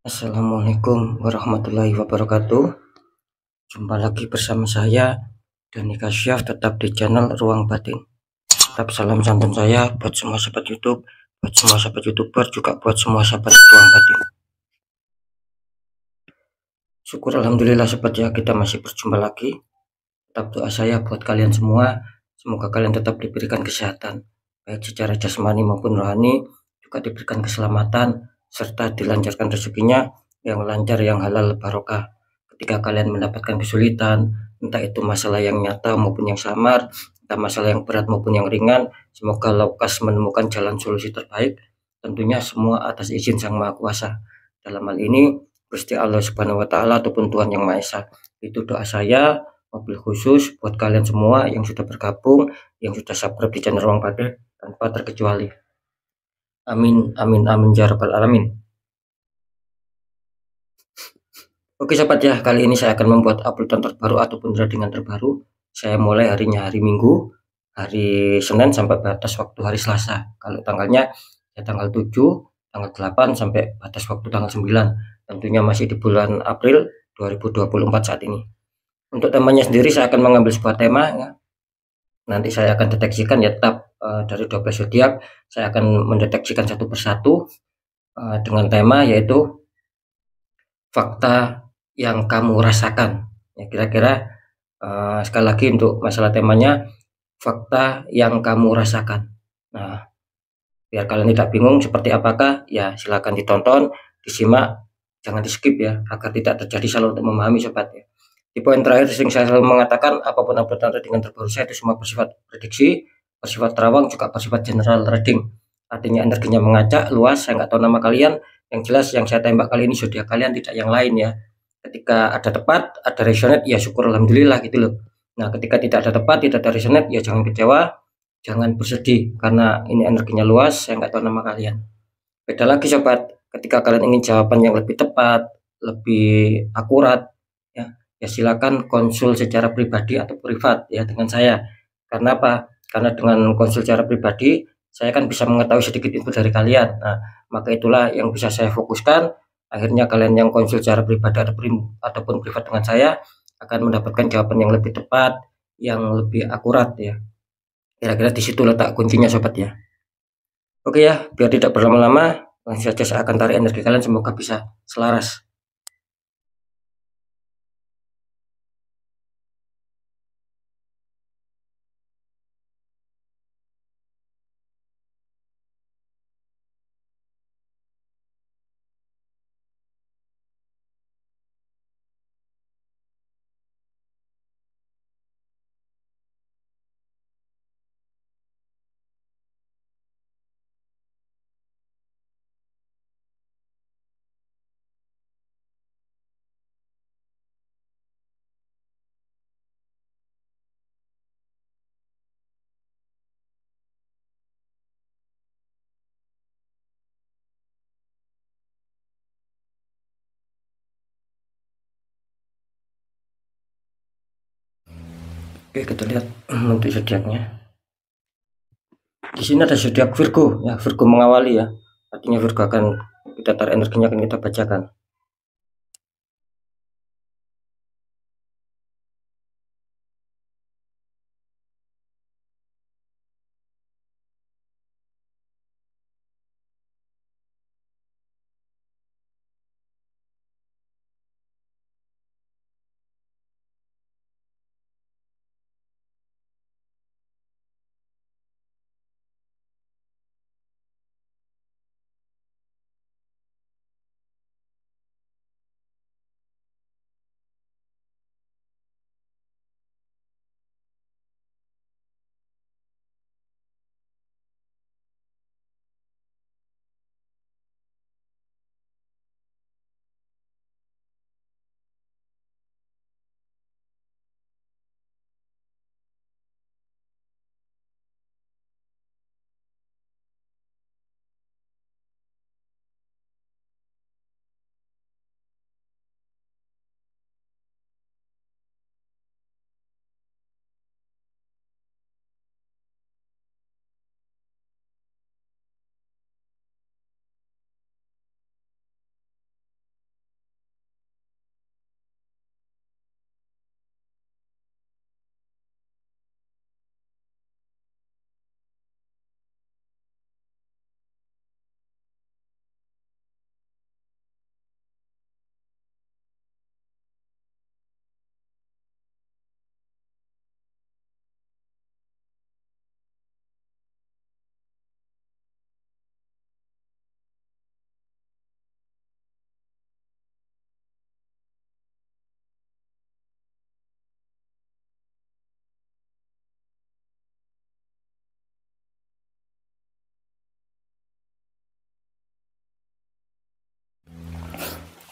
Assalamualaikum warahmatullahi wabarakatuh. Jumpa lagi bersama saya Dani Kasyaf, tetap di channel Ruang Batin. Tetap salam santun saya buat semua sahabat YouTube, buat semua sahabat YouTuber, juga buat semua sahabat Ruang Batin. Syukur alhamdulillah sahabat ya, kita masih berjumpa lagi. Tetap doa saya buat kalian semua, semoga kalian tetap diberikan kesehatan, baik secara jasmani maupun rohani, juga diberikan keselamatan serta dilancarkan rezekinya yang lancar, yang halal barokah. Ketika kalian mendapatkan kesulitan, entah itu masalah yang nyata maupun yang samar, entah masalah yang berat maupun yang ringan, semoga lekas menemukan jalan solusi terbaik, tentunya semua atas izin Sang Maha Kuasa. Dalam hal ini Gusti Allah Subhanahu wa taala ataupun Tuhan Yang Maha Esa. Itu doa saya, mobil khusus buat kalian semua yang sudah bergabung, yang sudah subscribe di channel Ruang Batin tanpa terkecuali. Amin amin amin ya rabbal alamin. Oke sahabat ya, kali ini saya akan membuat uploadan terbaru ataupun threadingan terbaru. Saya mulai harinya hari Minggu, hari Senin sampai batas waktu hari Selasa. Kalau tanggalnya ya tanggal 7, tanggal 8 sampai batas waktu tanggal 9. Tentunya masih di bulan April 2024 saat ini. Untuk temanya sendiri saya akan mengambil sebuah tema ya. Nanti saya akan deteksikan ya, tetap dari 12 zodiak saya akan mendeteksikan satu persatu dengan tema yaitu fakta yang kamu rasakan. Ya, kira-kira sekali lagi untuk masalah temanya fakta yang kamu rasakan. Nah, biar kalian tidak bingung seperti apakah, ya silakan ditonton, disimak, jangan di skip ya, agar tidak terjadi salah untuk memahami sobat ya. Di poin terakhir sering saya selalu mengatakan apapun uploadan trading terbaru saya itu semua bersifat prediksi, bersifat terawang, juga bersifat general trading. Artinya energinya mengacak luas, saya nggak tahu nama kalian, yang jelas yang saya tembak kali ini zodiak kalian, tidak yang lain ya. Ketika ada tepat, ada resonate, ya syukur alhamdulillah gitu loh. Nah, ketika tidak ada tepat, tidak ada resonate, ya jangan kecewa, jangan bersedih karena ini energinya luas, saya nggak tahu nama kalian. Beda lagi sobat, ketika kalian ingin jawaban yang lebih tepat, lebih akurat, ya silakan konsul secara pribadi atau privat ya dengan saya. Karena apa? Karena dengan konsul secara pribadi, saya kan bisa mengetahui sedikit info dari kalian. Nah, maka itulah yang bisa saya fokuskan. Akhirnya kalian yang konsul secara pribadi ataupun privat dengan saya akan mendapatkan jawaban yang lebih tepat, yang lebih akurat ya. Kira-kira di situ letak kuncinya sobat ya. Oke ya, biar tidak berlama-lama, langsung saja saya akan tarik energi kalian, semoga bisa selaras. Oke, kita lihat untuk zodiaknya. Di sini ada zodiak Virgo ya, Virgo mengawali ya. Artinya Virgo akan kita tarik energinya, akan kita bacakan.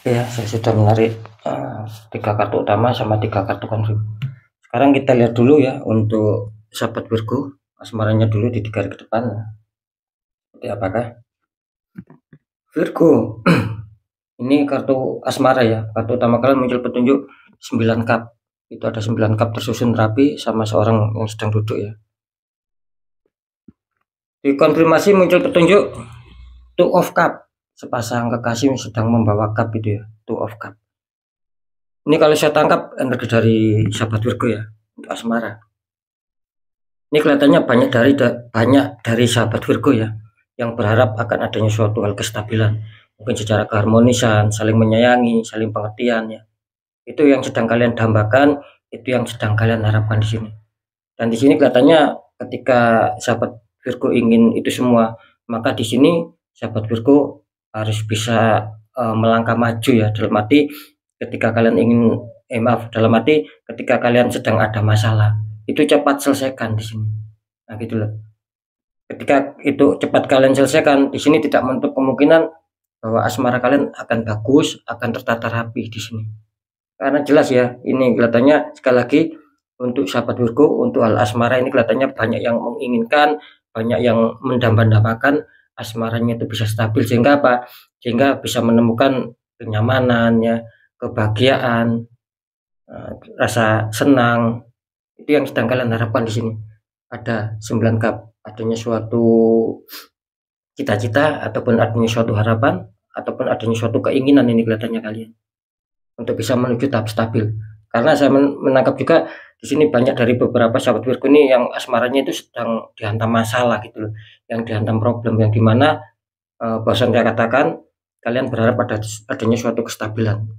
Ya, saya sudah menarik 3 kartu utama sama 3 kartu konflik. Sekarang kita lihat dulu ya untuk sahabat Virgo, asmaranya dulu di 3 hari ke depan. Seperti apakah Virgo? Ini kartu asmara ya. Kartu utama kalian muncul petunjuk 9 cup. Itu ada 9 cup tersusun rapi sama seorang yang sedang duduk ya. Dikonfirmasi muncul petunjuk Two of Cup. Sepasang kekasih sedang membawa cup itu ya. Two of Cup. Ini kalau saya tangkap energi dari sahabat Virgo ya untuk asmara. Ini kelihatannya banyak dari sahabat Virgo ya yang berharap akan adanya suatu hal kestabilan, mungkin secara keharmonisan, saling menyayangi, saling pengertian ya. Itu yang sedang kalian dambakan, itu yang sedang kalian harapkan di sini. Dan di sini kelihatannya ketika sahabat Virgo ingin itu semua, maka di sini sahabat Virgo harus bisa melangkah maju ya, dalam arti ketika kalian ingin dalam arti ketika kalian sedang ada masalah, itu cepat selesaikan di sini. Nah, gitu loh. Ketika itu cepat kalian selesaikan, di sini tidak menutup kemungkinan bahwa asmara kalian akan bagus, akan tertata rapi di sini. Karena jelas ya, ini kelihatannya sekali lagi untuk sahabat Virgo, untuk hal asmara ini kelihatannya banyak yang menginginkan, banyak yang mendambakan asmaranya itu bisa stabil, sehingga apa? Sehingga bisa menemukan kenyamanan ya, kebahagiaan, rasa senang. Itu yang sedang kalian harapkan di sini. Ada 9 cup, adanya suatu cita-cita ataupun adanya suatu harapan ataupun adanya suatu keinginan, ini kelihatannya kalian untuk bisa menuju tahap stabil. Karena saya menangkap juga di sini banyak dari beberapa sahabat Virgo ini yang asmaranya itu sedang dihantam masalah gitu loh, yang dihantam problem, yang dimana bosan saya katakan kalian berharap adanya suatu kestabilan.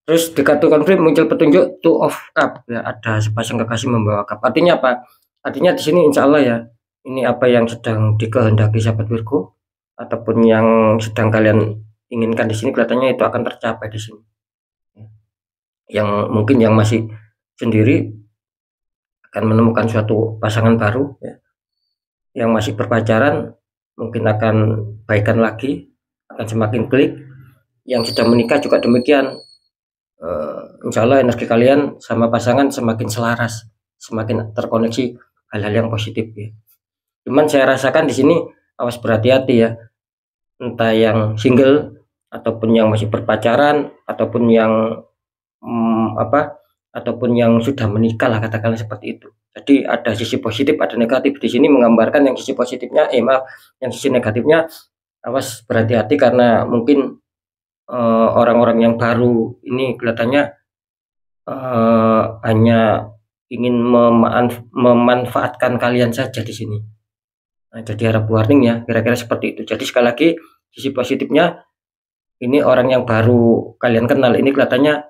Terus di kartu konflik muncul petunjuk Two of Cup ya, ada sepasang kekasih membawa cup. Artinya apa? Artinya di sini insya Allah ya, ini apa yang sedang dikehendaki sahabat Virgo ataupun yang sedang kalian inginkan di sini kelihatannya itu akan tercapai di sini. Yang mungkin yang masih sendiri akan menemukan suatu pasangan baru ya. Yang masih berpacaran mungkin akan baikan lagi, akan semakin klik. Yang sudah menikah juga demikian. Insya Allah energi kalian sama pasangan semakin selaras, semakin terkoneksi hal-hal yang positif ya. Cuman saya rasakan di sini awas berhati-hati ya, entah yang single ataupun yang masih berpacaran ataupun yang ataupun yang sudah menikah lah, katakanlah seperti itu. Jadi ada sisi positif, ada negatif. Di sini menggambarkan yang sisi positifnya, yang sisi negatifnya awas berhati-hati karena mungkin orang-orang yang baru ini kelihatannya hanya ingin memanfaatkan kalian saja di sini. Nah, jadi harap warning ya, kira-kira seperti itu. Jadi sekali lagi sisi positifnya, ini orang yang baru kalian kenal ini kelihatannya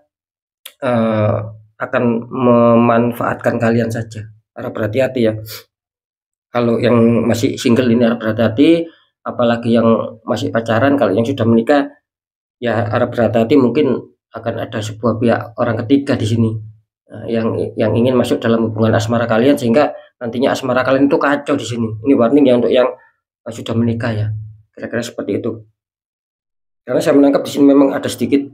akan memanfaatkan kalian saja. Harap berhati-hati ya. Kalau yang masih single ini harap berhati-hati, apalagi yang masih pacaran. Kalau yang sudah menikah ya harap berhati-hati, mungkin akan ada sebuah pihak orang ketiga di sini yang ingin masuk dalam hubungan asmara kalian, sehingga nantinya asmara kalian itu kacau di sini. Ini warning ya untuk yang sudah menikah ya. Kira-kira seperti itu. Karena saya menangkap di sini memang ada sedikit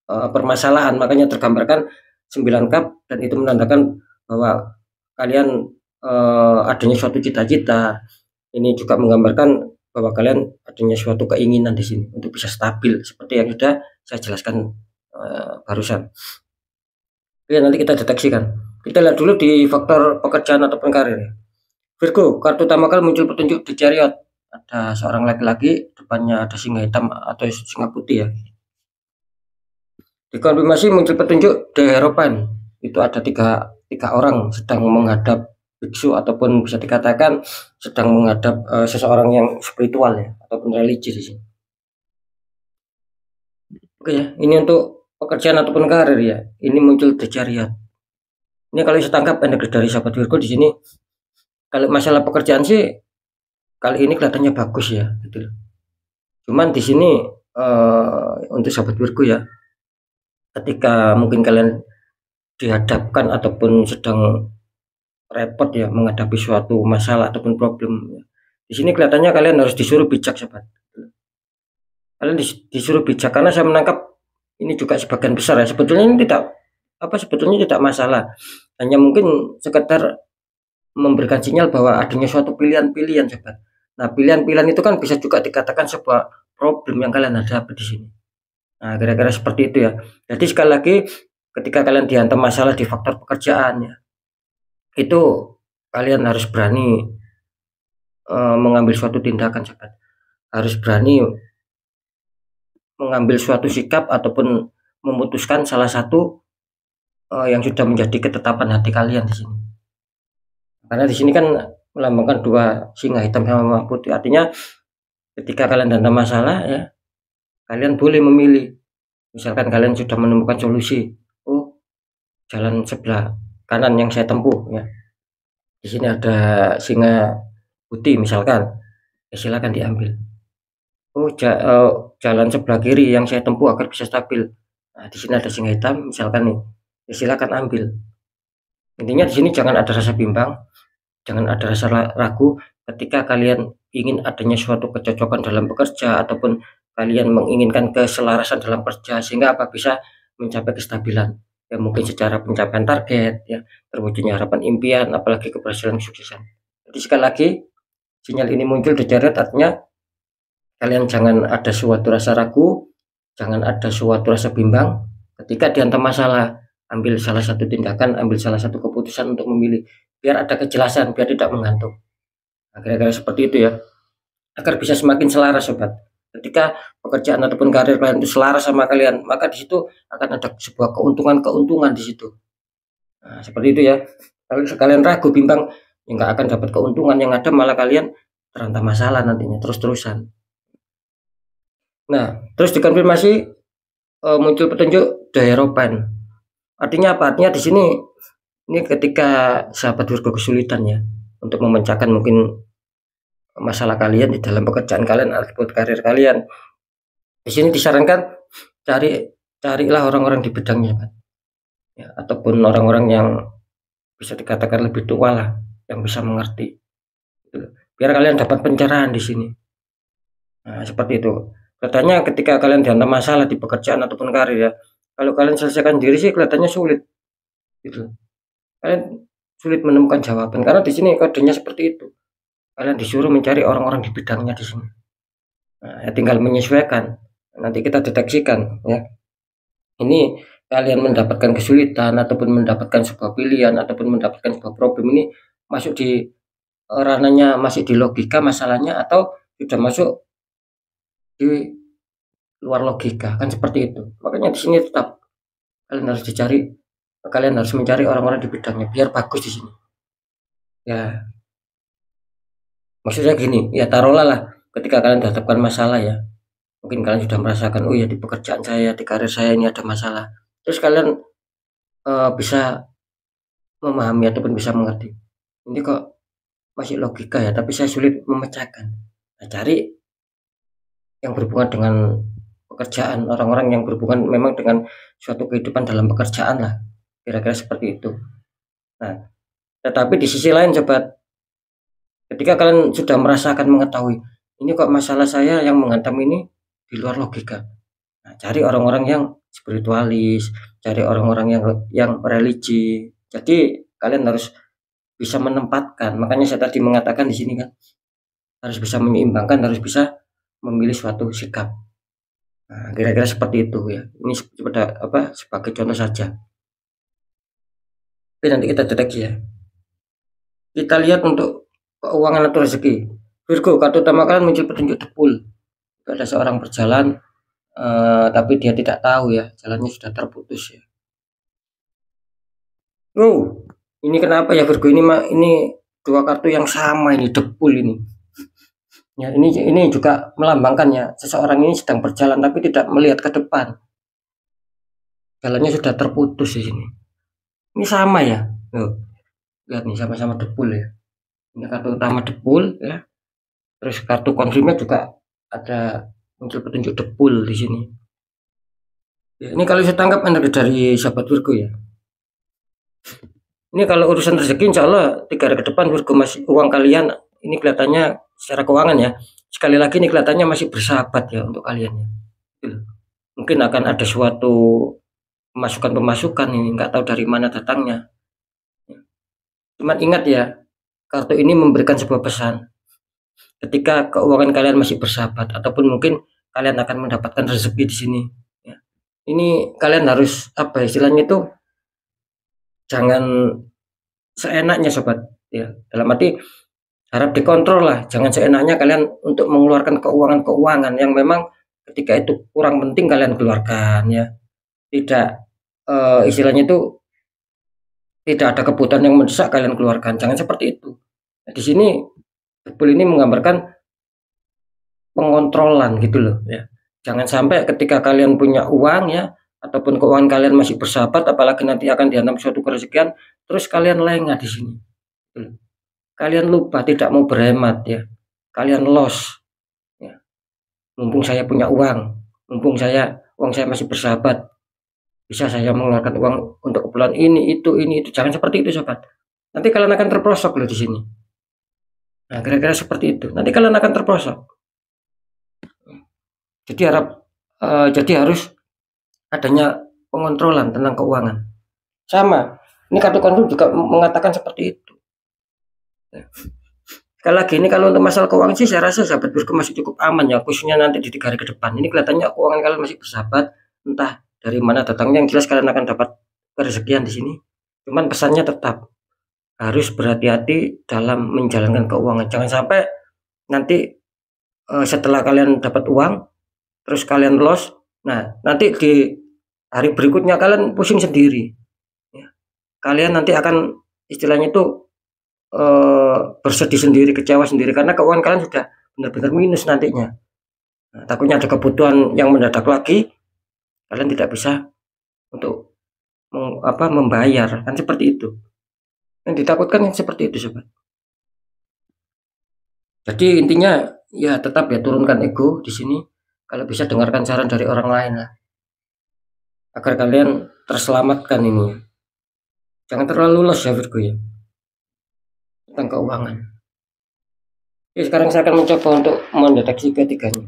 permasalahan, makanya tergambarkan 9 cup, dan itu menandakan bahwa kalian adanya suatu cita-cita. Ini juga menggambarkan bahwa kalian adanya suatu keinginan di sini untuk bisa stabil seperti yang sudah saya jelaskan barusan. Oke, nanti kita deteksikan. Kita lihat dulu di faktor pekerjaan ataupun karir. Virgo, kartu utama kalian muncul petunjuk di Chariot. Ada seorang laki-laki, depannya ada singa hitam atau singa putih ya. Dikonfirmasi muncul petunjuk di Hierophant. Itu ada tiga orang sedang menghadap biksu, ataupun bisa dikatakan sedang menghadap seseorang yang spiritual ya, ataupun religi di sini. Oke ya, ini untuk pekerjaan ataupun karir ya. Ini muncul di Chariot. Ini kalau saya tangkap energi dari sahabat Virgo di sini, kalau masalah pekerjaan sih kali ini kelihatannya bagus ya, gitu. Cuman di sini untuk sahabat Virgo ya, ketika mungkin kalian dihadapkan ataupun sedang repot ya menghadapi suatu masalah ataupun problem ya, di sini kelihatannya kalian harus disuruh bijak, sahabat. kalian disuruh bijak, karena saya menangkap ini juga sebagian besar ya, sebetulnya ini sebetulnya tidak masalah, hanya mungkin sekedar memberikan sinyal bahwa adanya suatu pilihan-pilihan, sobat. Nah, pilihan-pilihan itu kan bisa juga dikatakan sebuah problem yang kalian hadapi di sini. Nah, kira-kira seperti itu ya. Jadi sekali lagi, ketika kalian dihantam masalah di faktor pekerjaan ya, itu kalian harus berani mengambil suatu tindakan, sobat. Harus berani mengambil suatu sikap ataupun memutuskan salah satu yang sudah menjadi ketetapan hati kalian di sini. Karena di sini kan melambangkan dua singa, hitam sama putih. Artinya ketika kalian dalam masalah ya, kalian boleh memilih. Misalkan kalian sudah menemukan solusi, oh jalan sebelah kanan yang saya tempuh ya, di sini ada singa putih misalkan, ya silakan diambil. Oh jalan sebelah kiri yang saya tempuh agar bisa stabil, nah di sini ada singa hitam misalkan nih, ya silakan ambil. Intinya di sini jangan ada rasa bimbang, jangan ada rasa ragu ketika kalian ingin adanya suatu kecocokan dalam bekerja ataupun kalian menginginkan keselarasan dalam kerja, sehingga apa bisa mencapai kestabilan ya, mungkin secara pencapaian target ya, terwujudnya harapan impian, apalagi keberhasilan kesuksesan. Jadi sekali lagi, sinyal ini muncul di chart, artinya kalian jangan ada suatu rasa ragu, jangan ada suatu rasa bimbang ketika dihantam masalah. Ambil salah satu tindakan, ambil salah satu keputusan untuk memilih, biar ada kejelasan, biar tidak mengantuk. Nah, kira-kira seperti itu ya, agar bisa semakin selaras, sobat. Ketika pekerjaan ataupun karir kalian itu selaras sama kalian, maka di situ akan ada sebuah keuntungan di situ. Nah, seperti itu ya. Kalau sekalian ragu, bimbang, ya nggak akan dapat keuntungan, yang ada malah kalian terhantam masalah nantinya terus-terusan. Nah, terus dikonfirmasi muncul petunjuk The Hierophant. Artinya apa? Artinya di sini ini ketika sahabat Virgo kesulitan ya untuk memecahkan mungkin masalah kalian di dalam pekerjaan kalian ataupun karir kalian. Di sini disarankan carilah orang-orang di bidangnya, Pak. Ya, ataupun orang-orang yang bisa dikatakan lebih tua lah, yang bisa mengerti. Biar kalian dapat pencerahan di sini. Nah, seperti itu. Katanya ketika kalian dihantam masalah di pekerjaan ataupun karir ya, kalau kalian selesaikan diri sih kelihatannya sulit, gitu. Kalian sulit menemukan jawaban karena di sini kodenya seperti itu. Kalian disuruh mencari orang-orang di bidangnya di sini. Nah, ya tinggal menyesuaikan. Nanti kita deteksikan ya. Ini kalian mendapatkan kesulitan ataupun mendapatkan sebuah pilihan ataupun mendapatkan sebuah problem, ini masuk di ranahnya masih di logika masalahnya atau sudah masuk di luar logika, kan seperti itu. Makanya di sini tetap kalian harus mencari orang-orang di bidangnya biar bagus di sini. Ya, maksudnya gini, ya taruhlah lah ketika kalian dihadapkan masalah ya, mungkin kalian sudah merasakan, oh ya di pekerjaan saya, di karir saya ini ada masalah. Terus kalian bisa memahami ataupun bisa mengerti, ini kok masih logika ya, tapi saya sulit memecahkan. Nah, cari yang berhubungan dengan pekerjaan, orang-orang yang berhubungan memang dengan suatu kehidupan dalam pekerjaan lah, kira-kira seperti itu. Nah, tetapi di sisi lain sobat, ketika kalian sudah merasakan mengetahui ini kok masalah saya yang menghantam ini di luar logika, nah, cari orang-orang yang spiritualis, cari orang-orang yang religi. Jadi kalian harus bisa menempatkan, makanya saya tadi mengatakan di sini kan harus bisa menyeimbangkan, harus bisa memilih suatu sikap. Nah, kira-kira seperti itu ya. Ini sebagai contoh saja. Oke, nanti kita deteksi ya. Kita lihat untuk keuangan atau rezeki. Virgo, kartu utama kalian muncul petunjuk depul. Ada seorang berjalan, tapi dia tidak tahu ya, jalannya sudah terputus ya. Oh, ini kenapa ya Virgo? Ini dua kartu yang sama, ini depul ini. Ya, ini juga melambangkan ya, seseorang ini sedang berjalan tapi tidak melihat ke depan. Jalannya sudah terputus di sini. Ini sama ya. Loh, lihat nih sama-sama depul ya. Ini kartu utama depul ya. Terus kartu konfirmnya juga ada muncul petunjuk depul di sini. Ya, ini kalau saya tangkap energi dari sahabat Virgo ya. Ini kalau urusan rezeki insya Allah 3 hari ke depan Virgo, masih uang kalian ini kelihatannya secara keuangan ya sekali lagi ini kelihatannya masih bersahabat ya untuk kalian ya. Gitu. Mungkin akan ada suatu pemasukan ini, nggak tahu dari mana datangnya. Cuman ingat ya, kartu ini memberikan sebuah pesan. Ketika keuangan kalian masih bersahabat ataupun mungkin kalian akan mendapatkan rezeki di sini. Ya. Ini kalian harus apa istilahnya itu, jangan seenaknya sobat. Ya, dalam arti harap dikontrol lah, jangan seenaknya kalian untuk mengeluarkan keuangan-keuangan yang memang ketika itu kurang penting kalian keluarkan ya. Tidak istilahnya itu tidak ada kebutuhan yang mendesak kalian keluarkan, jangan seperti itu. Nah, di sini buku ini menggambarkan pengontrolan gitu loh ya. Jangan sampai ketika kalian punya uang ya ataupun keuangan kalian masih bersahabat, apalagi nanti akan dihantam suatu kerezekian, terus kalian lengah di sini. Gitu loh. Kalian lupa tidak mau berhemat ya. Kalian loss. Ya. Mumpung saya punya uang, mumpung uang saya masih bersahabat, bisa saya mengeluarkan uang untuk keperluan ini itu. Jangan seperti itu sobat. Nanti kalian akan terprosok loh di sini. Nah, kira-kira seperti itu. Nanti kalian akan terprosok. Jadi harus adanya pengontrolan tentang keuangan. Sama. Ini kartu konflik juga mengatakan seperti itu. Sekali lagi ini kalau untuk masalah keuangan sih saya rasa sahabat Virgo masih cukup aman ya, khususnya nanti di 3 hari ke depan. Ini kelihatannya keuangan kalian masih bersahabat, entah dari mana datangnya, yang jelas kalian akan dapat rezekian di sini. Cuman pesannya tetap harus berhati-hati dalam menjalankan keuangan. Jangan sampai nanti setelah kalian dapat uang terus kalian loss, nah nanti di hari berikutnya kalian pusing sendiri ya. Kalian nanti akan istilahnya itu bersedih sendiri, kecewa sendiri karena keuangan kalian sudah benar-benar minus nantinya. Nah, takutnya ada kebutuhan yang mendadak lagi, kalian tidak bisa untuk membayar, kan seperti itu. Yang ditakutkan seperti itu sobat. Jadi intinya ya tetap ya turunkan ego di sini. Kalau bisa dengarkan saran dari orang lain lah, agar kalian terselamatkan ini. Jangan terlalu loss ya Virgo ya tentang keuangan. Oke, sekarang saya akan mencoba untuk mendeteksi ketiganya.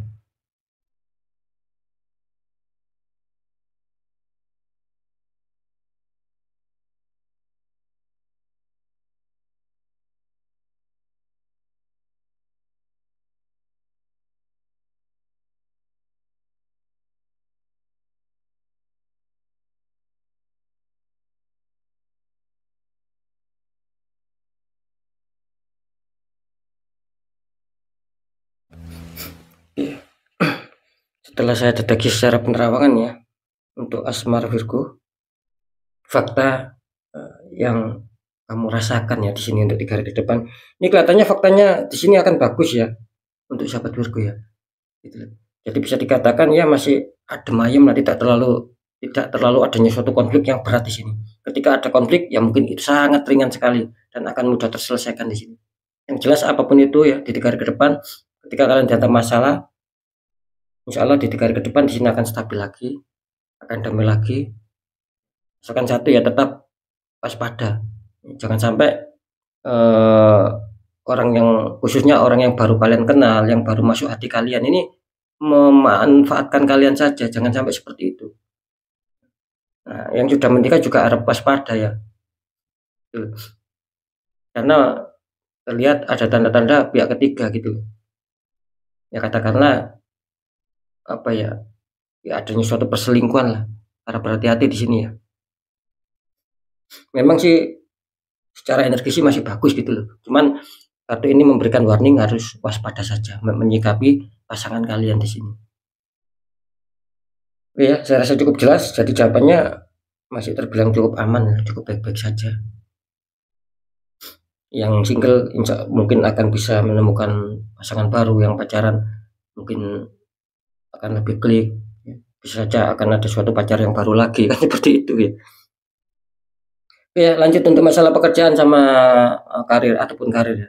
Setelah saya deteksi secara penerawangan ya untuk asmara Virgo, fakta yang kamu rasakan ya di sini untuk 3 hari ke depan. Ini kelihatannya faktanya di sini akan bagus ya untuk sahabat Virgo ya. Gitu. Jadi bisa dikatakan ya masih adem ayem lah, tidak terlalu adanya suatu konflik yang berat di sini. Ketika ada konflik ya mungkin itu sangat ringan sekali dan akan mudah terselesaikan di sini. Yang jelas apapun itu ya di 3 hari ke depan, ketika kalian dihantam masalah, insya Allah di 3 hari ke depan di sini akan stabil lagi, akan damai lagi. Misalkan satu ya tetap waspada, jangan sampai orang yang khususnya orang yang baru kalian kenal, yang baru masuk hati kalian ini memanfaatkan kalian saja, jangan sampai seperti itu. Nah, yang sudah menikah juga harap waspada ya, karena terlihat ada tanda-tanda pihak ketiga gitu ya, katakanlah apa ya adanya suatu perselingkuhan lah. Harap berhati-hati di sini ya. Memang sih secara energi sih masih bagus gitu loh, cuman kartu ini memberikan warning harus waspada saja menyikapi pasangan kalian di sini. Oke ya, saya rasa cukup jelas. Jadi jawabannya masih terbilang cukup aman, cukup baik-baik saja. Yang single mungkin akan bisa menemukan pasangan baru, yang pacaran mungkin akan lebih klik. Bisa saja akan ada suatu pacar yang baru lagi kan seperti itu ya. Oke ya, lanjut untuk masalah pekerjaan sama karir ataupun karir ya.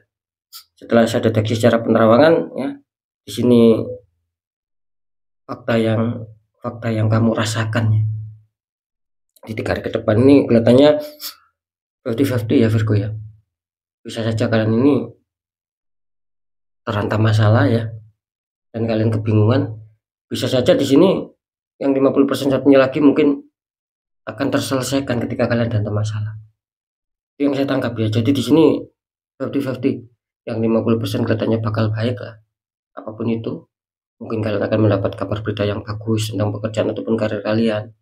Setelah saya deteksi secara penerawangan ya, di sini fakta yang kamu rasakan ya di 3 hari ke depan ini kelihatannya 50-50 ya Virgo ya. Bisa saja kalian ini terhantam masalah ya, dan kalian kebingungan, bisa saja di sini yang 50% satunya lagi mungkin akan terselesaikan ketika kalian dalam masalah. Itu yang saya tangkap ya. Jadi di sini 50-50. Yang 50% kelihatannya bakal baik lah. Apapun itu, mungkin kalian akan mendapat kabar berita yang bagus tentang pekerjaan ataupun karir kalian.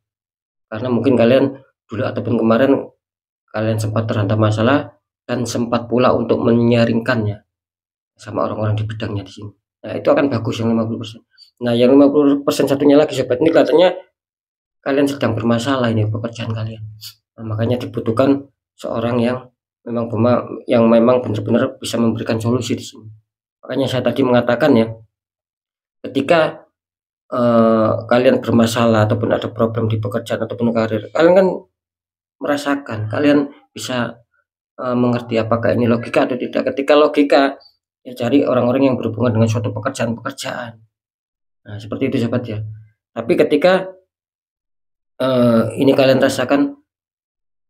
Karena mungkin kalian dulu ataupun kemarin kalian sempat terhantam masalah dan sempat pula untuk menyaringkannya sama orang-orang di bidangnya di sini. Nah, itu akan bagus yang 50%. Nah, yang 50% satunya lagi sobat, ini kelihatannya kalian sedang bermasalah ini pekerjaan kalian. Nah, makanya dibutuhkan seorang yang memang benar-benar bisa memberikan solusi di sini. Makanya saya tadi mengatakan ya, ketika kalian bermasalah ataupun ada problem di pekerjaan ataupun karir, kalian kan merasakan, kalian bisa mengerti apakah ini logika atau tidak. Ketika logika, ya cari orang-orang yang berhubungan dengan suatu pekerjaan. Nah, seperti itu sobat ya. Tapi ketika ini kalian rasakan,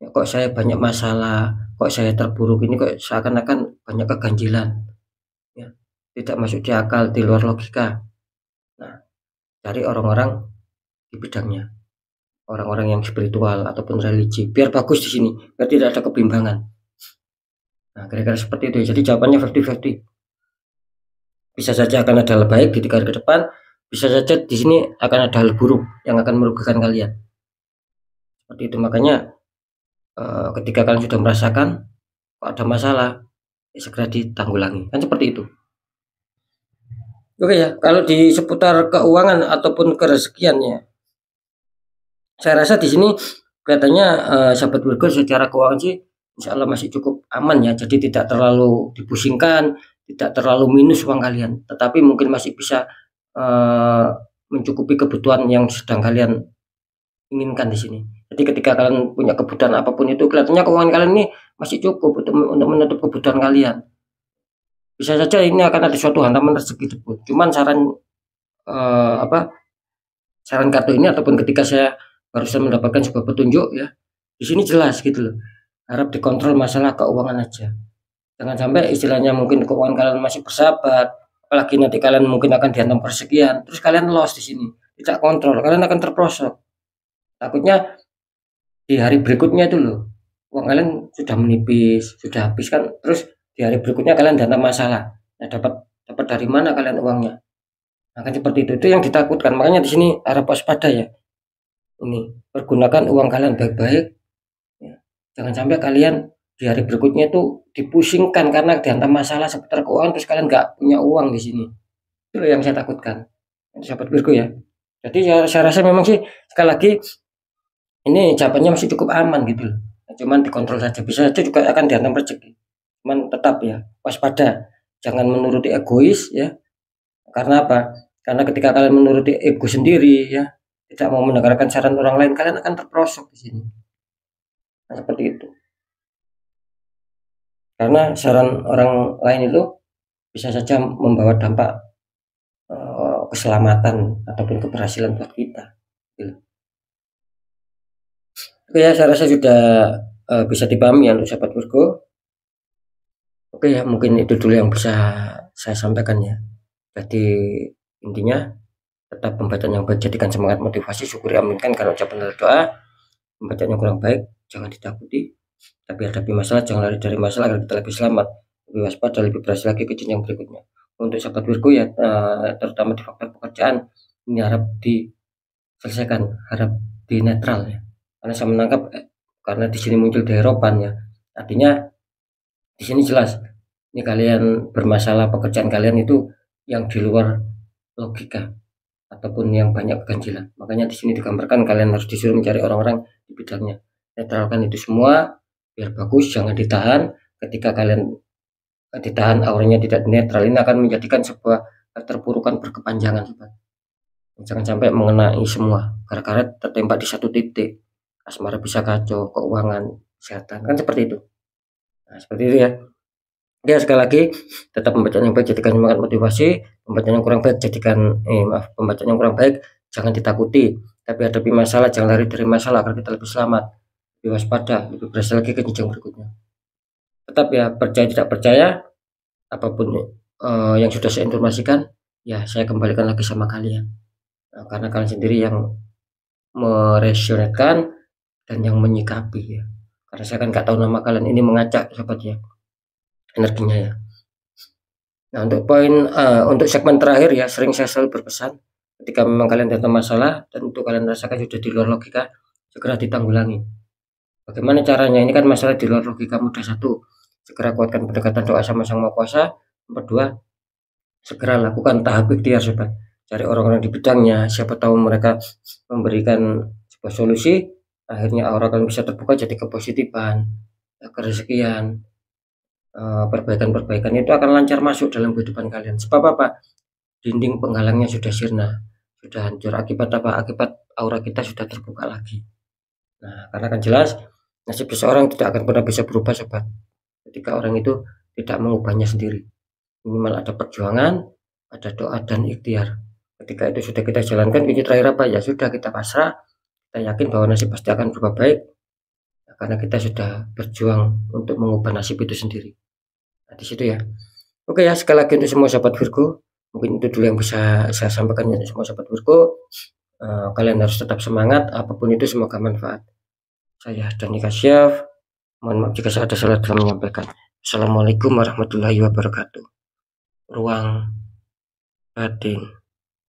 ya, kok saya banyak masalah, kok saya terpuruk ini, kok seakan-akan banyak keganjilan, ya, tidak masuk di akal, di luar logika. Nah, cari orang-orang di bidangnya, orang-orang yang spiritual ataupun religi, biar bagus di sini, biar tidak ada kebimbangan. Nah, kira-kira seperti itu. Jadi jawabannya 50-50. Bisa saja akan ada hal baik di karir ke depan, bisa saja di sini akan ada hal buruk yang akan merugikan kalian. Seperti itu. Makanya ketika kalian sudah merasakan kok ada masalah, ya segera ditanggulangi. Kan seperti itu. Oke ya, kalau di seputar keuangan ataupun kerezekian ya, saya rasa di sini kelihatannya sahabat Virgo secara keuangan sih insya Allah masih cukup aman ya. Jadi tidak terlalu dipusingkan, tidak terlalu minus uang kalian, tetapi mungkin masih bisa mencukupi kebutuhan yang sedang kalian inginkan di sini. Jadi ketika kalian punya kebutuhan apapun itu, kelihatannya keuangan kalian ini masih cukup untuk menutup kebutuhan kalian. Bisa saja ini akan ada suatu hantaman rezeki tersebut. Cuman saran kartu ini ataupun ketika saya barusan mendapatkan sebuah petunjuk ya, di sini jelas gitu loh. Harap dikontrol masalah keuangan aja. Jangan sampai istilahnya mungkin keuangan kalian masih bersahabat, apalagi nanti kalian mungkin akan dihantam persekian, terus kalian loss di sini, tidak kontrol, kalian akan terprosok. Takutnya di hari berikutnya itu loh, uang kalian sudah menipis, sudah habis kan, terus di hari berikutnya kalian dihantam masalah. Nah, dapat dari mana kalian uangnya? Nah, kan seperti itu yang ditakutkan. Makanya di sini harap waspada ya. Ini pergunakan uang kalian baik-baik. Ya. Jangan sampai kalian di hari berikutnya itu dipusingkan karena dihantam masalah seputar keuangan terus kalian nggak punya uang di sini. Itu yang saya takutkan. Itu sahabat Virgo ya. Jadi saya rasa memang sih sekali lagi ini jawabannya masih cukup aman gitu loh. Cuman dikontrol saja, bisa saja juga akan dihantam rezeki. Cuman tetap ya waspada, jangan menuruti egois ya. Karena apa? Karena ketika kalian menuruti ego sendiri ya, tidak mau mendengarkan saran orang lain, kalian akan terprosok di sini. Nah, seperti itu. Karena saran orang lain itu bisa saja membawa dampak keselamatan ataupun keberhasilan buat kita. Gitu. Oke ya, saya rasa sudah bisa dipahami ya untuk sahabat Virgo. Oke ya, mungkin itu dulu yang bisa saya sampaikan ya. Jadi intinya tetap pembacaan yang baik jadikan semangat motivasi, syukuri aminkan karena ucapan doa. Pembacaan yang kurang baik jangan ditakuti, tapi hadapi masalah, jangan lari dari masalah agar kita lebih selamat, lebih waspada, lebih berhasil lagi ke jenjang berikutnya. Untuk sahabat Virgo ya, terutama di faktor pekerjaan ini harap diselesaikan, harap di netral ya. Karena saya menangkap karena di sini muncul deheropan ya, artinya di sini jelas ini kalian bermasalah pekerjaan kalian itu yang di luar logika ataupun yang banyak keganjilan. Makanya di sini digambarkan kalian harus disuruh mencari orang-orang di bidangnya. Netralkan itu semua biar bagus, jangan ditahan. Ketika kalian ditahan auranya tidak netral, ini akan menjadikan sebuah keterpurukan berkepanjangan sobat. Jangan sampai mengenai semua gara-gara tertembak di satu titik. Asmara bisa kacau, keuangan, kesehatan, kan seperti itu. Nah, seperti itu ya. Ya sekali lagi tetap pembacaan yang baik jadikan semangat motivasi, pembacaan yang kurang baik pembacaan yang kurang baik jangan ditakuti, tapi hadapi masalah, jangan lari dari masalah agar kita lebih selamat, lebih waspada, lebih berhasil lagi ke jenjang berikutnya. Tetap ya, percaya tidak percaya apapun yang sudah saya informasikan, ya saya kembalikan lagi sama kalian. Nah, karena kalian sendiri yang meresonetkan dan yang menyikapi ya. Karena saya kan nggak tahu nama kalian ini mengacak sobat ya, energinya ya. Nah, untuk segmen terakhir ya, sering saya selalu berpesan, ketika memang kalian datang masalah dan untuk kalian rasakan sudah di luar logika, segera ditanggulangi. Bagaimana caranya? Ini kan masalah di luar logika mudah. Satu, segera kuatkan pendekatan doa sama Sang Maha Kuasa. Nomor dua, segera lakukan tahap ikhtiar sobat. Cari orang-orang di bidangnya, siapa tahu mereka memberikan sebuah solusi, akhirnya aura kalian bisa terbuka jadi kepositifan, kerezekian, perbaikan-perbaikan itu akan lancar masuk dalam kehidupan kalian. Sebab apa? Dinding penghalangnya sudah sirna, sudah hancur. Akibat apa? Akibat aura kita sudah terbuka lagi. Nah, karena kan jelas nasib seseorang tidak akan pernah bisa berubah sobat, ketika orang itu tidak mengubahnya sendiri. Minimal ada perjuangan, ada doa dan ikhtiar. Ketika itu sudah kita jalankan, ini terakhir apa? Ya sudah, kita pasrah, kita yakin bahwa nasib pasti akan berubah baik, karena kita sudah berjuang untuk mengubah nasib itu sendiri. Nah, di situ ya. Oke ya, sekali lagi untuk semua sahabat Virgo, mungkin itu dulu yang bisa saya sampaikan untuk semua sahabat Virgo. Kalian harus tetap semangat, apapun itu semoga manfaat. Saya Dani Kasyaf, mohon maaf jika saya ada salah dalam menyampaikan. Assalamualaikum warahmatullahi wabarakatuh. Ruang batin.